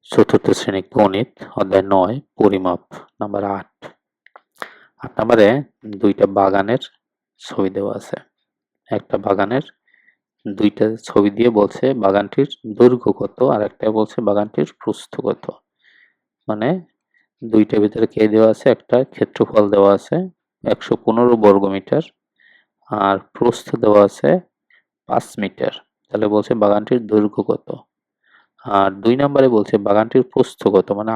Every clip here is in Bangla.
চতুর্থ শ্রেণী গণিত অধ্যায় 9 পরিমাপ নাম্বার 8 নম্বরে দুইটা বাগানের ছবি দেওয়া আছে। একটা বাগানের দুইটা ছবি দিয়ে বলছে বাগানটির দৈর্ঘ্য কত আর একটা বলছে বাগানটির প্রস্থ কত। মানে দুইটার ভিতরে কে দেওয়া আছে, একটা ক্ষেত্রফল দেওয়া আছে 115 বর্গমিটার আর প্রস্থ দেওয়া আছে 5 মিটার। তাহলে বলছে বাগানটির দৈর্ঘ্য কত। আর 2 নম্বরে বলছে বাগানটির প্রস্থ কত, মানে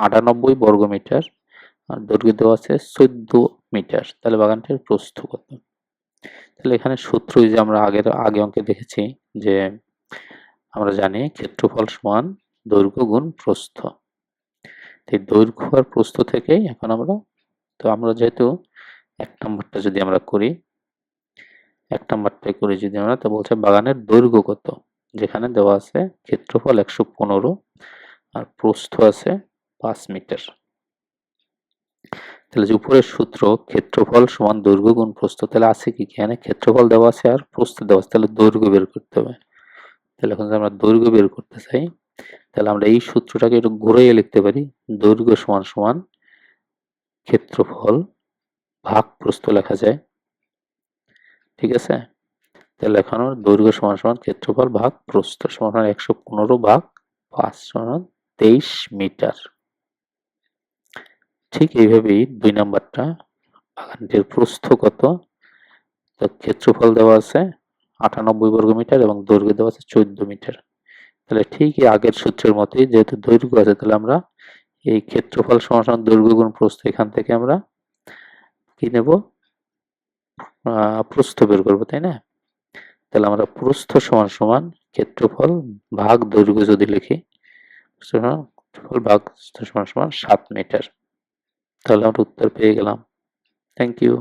98 বর্গমিটার আর দৈর্ঘ্য দেওয়া আছে 14 মিটার। তাহলে বাগানটির প্রস্থ কত। তাহলে এখানে সূত্র যে আমরা আগে অঙ্কে দেখেছি যে আমরা জানি ক্ষেত্রফল সমান দৈর্ঘ্য গুণ প্রস্থ। এই দৈর্ঘ্য আর প্রস্থ থেকেই এখন আমরা যেহেতু 1 নম্বরটা যদি আমরা করি, 1 নম্বরটাই করি যদি আমরা, তো বলছে বাগানের দৈর্ঘ্য কত, যেখানে দেওয়া আছে ক্ষেত্রফল 115 আর প্রস্থ আছে 5 মিটার। তাহলে যে উপরের সূত্র ক্ষেত্রফল সমান দৈর্ঘ্য গুণ প্রস্থ, তাহলে আছে কি, এখানে ক্ষেত্রফল দেওয়া আছে আর প্রস্থ দেওয়া আছে, তাহলে দৈর্ঘ্য বের করতে হবে। তাহলে এখন যদি আমরা দৈর্ঘ্য বের করতে চাই, তাহলে আমরা এই সূত্রটাকে একটু ঘুরিয়ে লিখতে পারি। দৈর্ঘ্য সমান সমান ক্ষেত্রফল ভাগ প্রস্থ লেখা যায়, ঠিক আছে। তাহলে এখন দৈর্ঘ্য সমান সমান ক্ষেত্রফল ভাগ প্রস্থ সমান 115 ভাগ 5 সমান 23 মিটার। ঠিক এইভাবেই 2 নাম্বারটা, বাগানটির প্রস্থ কত, তো ক্ষেত্রফল দেওয়া আছে 98 বর্গমিটার এবং দৈর্ঘ্য দেওয়া আছে 14 মিটার। তাহলে ঠিকই আগের সূত্রের মতোই, যেহেতু দৈর্ঘ্য আছে তাহলে আমরা এই ক্ষেত্রফল সমান সমান দৈর্ঘ্য গুণ প্রস্থ, এখান থেকে আমরা কি নেব, প্রস্থ বের করবো, তাই না। তাহলে আমরা প্রস্থ সমান সমান ক্ষেত্রফল ভাগ দৈর্ঘ্য যদি লিখি, ক্ষেত্রফল ভাগ সমান সমান 7 মিটার। তাহলে আমরা উত্তর পেয়ে গেলাম। Thank you.